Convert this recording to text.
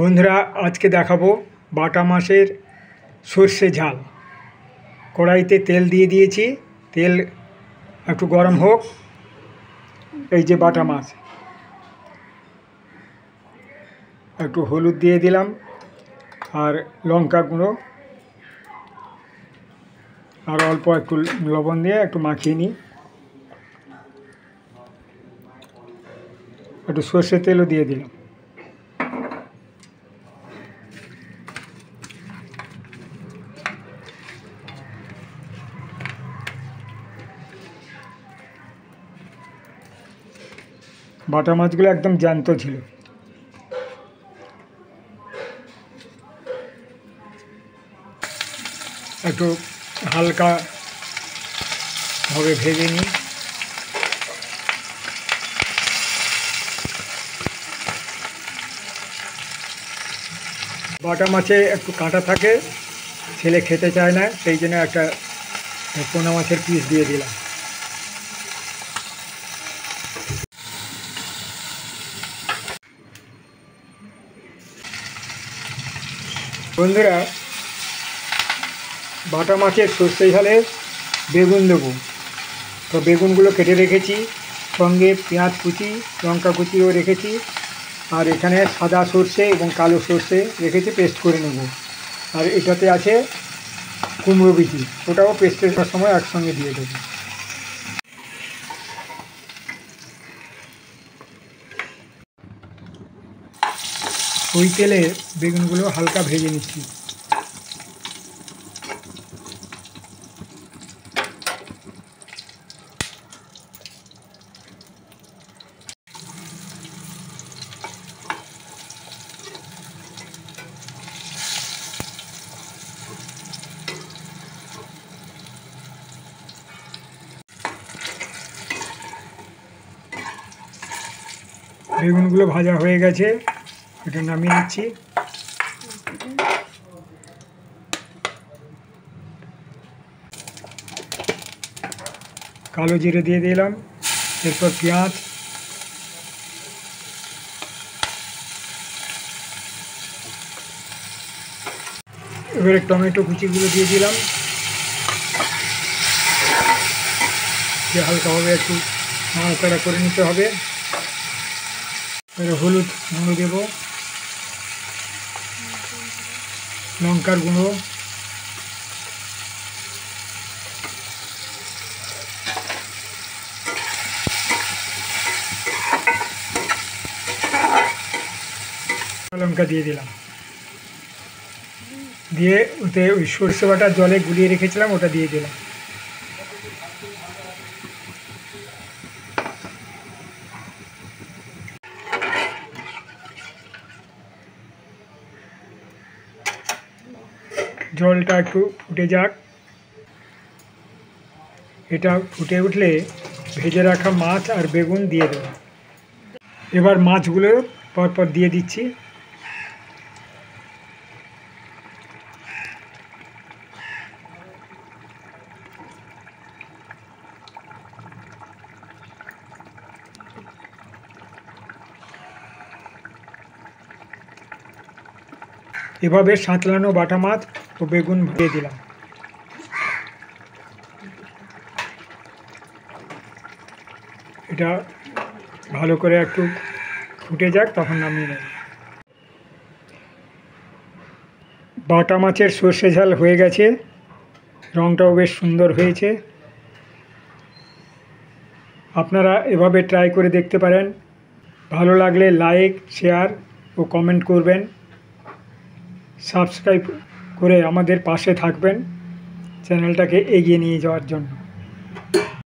বন্ধুরা আজকে দেখাবো বাটা মাছের সর্ষে ঝাল। কড়াইতে তেল দিয়ে দিয়েছি, তেল একটু গরম হোক। এই যে বাটা মাছ, একটু হলুদ দিয়ে দিলাম আর লঙ্কা গুঁড়ো আর অল্প একটু লবণ দিয়ে একটু মাখিয়ে নিই। একটু সর্ষের তেলও দিয়ে দিলাম। বাটা মাছগুলো একদম জ্যান্ত ছিল। একটু হালকা ভাবে ভেজে নিই। বাটা মাছে একটু কাঁটা থাকে, ছেলে খেতে চায় না, সেই জন্য একটা পোনা মাছের পিস দিয়ে দিলাম। বন্ধুরা, বাটা মাছের সর্ষে ঝালে বেগুন দেবো, তো বেগুনগুলো কেটে রেখেছি, সঙ্গে পেঁয়াজ কুচি, লঙ্কা কুচিও রেখেছি, আর এখানে সাদা সর্ষে এবং কালো সর্ষে রেখেছি, পেস্ট করে নেব। আর এটাতে আছে কুমড়ো বিচি, ওটাও পেস্টের সময় একসঙ্গে দিয়ে দেবো। ওই তেলে বেগুনগুলো হালকা ভেজে নিচ্ছি। বেগুনগুলো ভাজা হয়ে গেছে, এটা নামিয়ে নিচ্ছি। কালো জিরে দিয়ে দিলাম, এরপর পেঁয়াজ, এবারে টমেটো কুচিগুলো দিয়ে দিলাম, দিয়ে হালকাভাবে একটু নাড়াচাড়া করে নিতে হবে। এবারে হলুদ গুঁড়ো দেব, লঙ্কার গুঁড়ো, লঙ্কা দিয়ে দিলাম, দিয়ে ওতে ওই সর্ষে বাটা জলে গুলিয়ে রেখেছিলাম ওটা দিয়ে দিলাম। জলটা একটু ফুটে যাক, এটা ফুটে উঠলে ভেজে রাখা মাছ আর বেগুন দিয়ে দেব। এবার মাছগুলো পরপর দিয়ে দিচ্ছি। এভাবে সাঁতলানো বাটা মাছ ও বেগুন দিয়ে দিলাম। এটা ভালো করে একটু ফুটে যাক, তখন নামিয়ে নেব। বাটা মাছের সর্ষে ঝাল হয়ে গেছে, রঙটাও বেশ সুন্দর হয়েছে। আপনারা এভাবে ট্রাই করে দেখতে পারেন। ভালো লাগলে লাইক, শেয়ার ও কমেন্ট করবেন। সাবস্ক্রাইব করে আমাদের পাশে থাকবেন চ্যানেলটাকে এগিয়ে নিয়ে যাওয়ার জন্য।